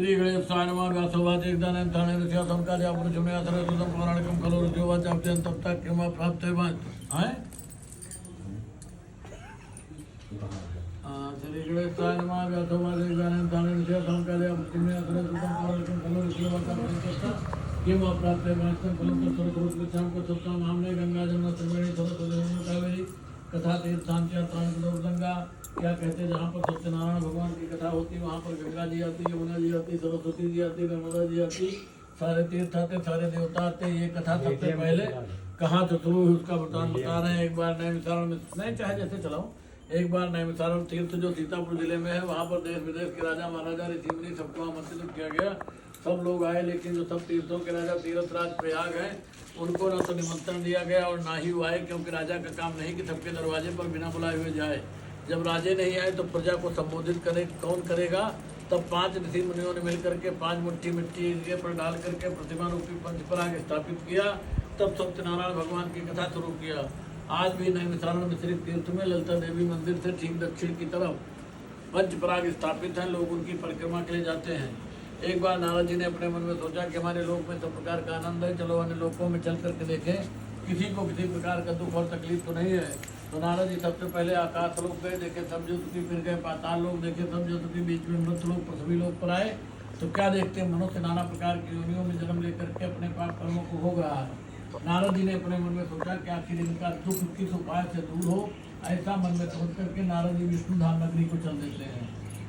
श्री गणेशाय नमः। व्यासोवाच एकदानेन थाने ऋषिया संकार्या पुरुषमे अथर्वसुतं पौराणिकं खलु ऋषियोवाच अभ्यं तप्ता किम प्राप्तवान् हैं। श्री गणेशाय नमः। व्यासोवाच एकदानेन थाने ऋषिया संकार्या पुरुषमे अथर्वसुतं पौराणिकं खलु ऋषियोवाच अभ्यं तप्ता किम प्राप्तवान् फलं तत्सर्वभूतगच्छामि तत्सत्तां हमने गंगा जमुना त्रिवेणी सरस्वती कावेरी कथा तीर्थांच गंगा क्या कहते हैं, जहाँ पर सत्यनारायण भगवान की कथा होती है वहाँ पर गंगा जी आती, यमुना जी आती, सरस्वती जी आती, नर्मदा जी आती, सारे तीर्थ आते, सारे देवता आते। ये कथा सबसे पहले कहाँ से शुरू हुई उसका वृतांत बता रहे हैं। एक बार नैमिषारण्य में, नहीं चाहे जैसे चलाओ, एक बार नैमिषारण्य तीर्थ जो सीतापुर जिले में है, वहाँ पर देश विदेश के राजा महाराजा ऋषि मुनि सबको आमंत्रित किया गया। सब लोग आए, लेकिन जो सब तीर्थों के राजा तीर्थराज प्रयाग हैं उनको न तो निमंत्रण दिया गया और ना ही वो आए, क्योंकि राजा का काम नहीं कि सबके दरवाजे पर बिना बुलाए हुए जाए। जब राजे नहीं आए तो प्रजा को संबोधित करे कौन करेगा। तब 5 ऋषि मुनियों ने मिलकर के 5 मुट्ठी मिट्टी पर डाल करके प्रतिमा रूपी पंच पराग स्थापित किया। तब सत्यनारायण भगवान की कथा शुरू किया। आज भी नैमिषारण्य मिश्रित तीर्थ में ललिता देवी मंदिर से ठीक दक्षिण की तरफ पंच पराग स्थापित हैं। लोग उनकी परिक्रमा के लिए जाते हैं। एक बार नारद जी ने अपने मन में सोचा कि हमारे लोक में सब प्रकार का आनंद है, चलो अन्य लोकों में चल करके देखें किसी को किसी प्रकार का दुख और तकलीफ तो नहीं है। तो नारद जी सबसे पहले आकाश लोक गए, देखे सब ज्योति, फिर गए पाताल लोक, देखे सब ज्योति, बीच में मृत लोक पृथ्वी लोक पर आए तो क्या देखते हैं, मनुष्य नाना प्रकार की योनियों में जन्म लेकर के अपने पाप कर्मों को भोग रहा है। नारद जी ने अपने मन में सोचा कि आखिर इनका दुख किस उपाय से दूर हो। ऐसा मन में सोच करके नारद जी विष्णु धाम नगरी को चल देते हैं।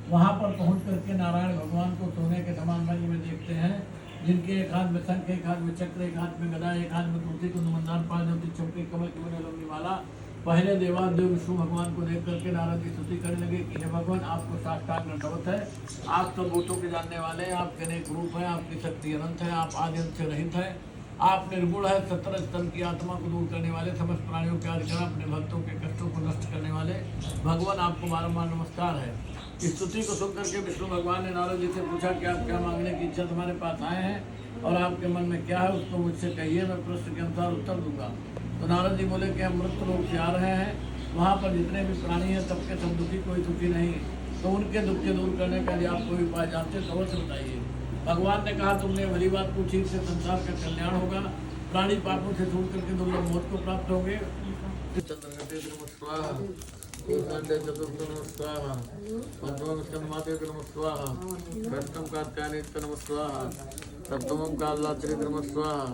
वहाँ पर पहुँच करके नारायण भगवान को सोने के समान रंग में देखते हैं, जिनके एक हाथ में शंख, एक हाथ में चक्र, एक हाथ में गदा, एक हाथ में तुलसी कुंद मंदार, 5 ज्योति चौकी कमल की बने लंबी माला। पहले देवादेव विष्णु भगवान को देख करके नारद जी स्तुति करने लगे कि हे भगवान, आपको साष्टांग दंडवत है। आप सब भूतों के जानने वाले हैं, आपके अनेक रूप है, आपकी शक्ति अनंत है, आप आदि अंत से रहित है, आप निर्गुण है, 17 स्तन की आत्मा को दूर करने वाले, समस्त प्राणियों के आदिकर, अपने भक्तों के कष्टों को नष्ट करने वाले भगवान, आपको बारंबार नमस्कार है। इस स्तुति को सुनकर के विष्णु भगवान ने नारद जी से पूछा कि आप क्या मांगने की इच्छा तुम्हारे पास आए हैं और आपके मन में क्या है, उसको मुझसे कहिए, मैं प्रश्न के अनुसार उत्तर दूंगा। तो नारद जी बोले कि हम मृत लोग से आ रहे हैं, वहाँ पर जितने भी प्राणी हैं सबके सब दुखी, कोई दुखी नहीं, तो उनके दुख के दूर करने के लिए आप कोई उपाय जानते तो अवश्य बताइए। भगवान ने कहा, तुमने भली बात पूछी, इससे संसार का कल्याण होगा, प्राणी पापों से छूट करके दुर्लभ मौत को प्राप्त होंगे। स्वाहा,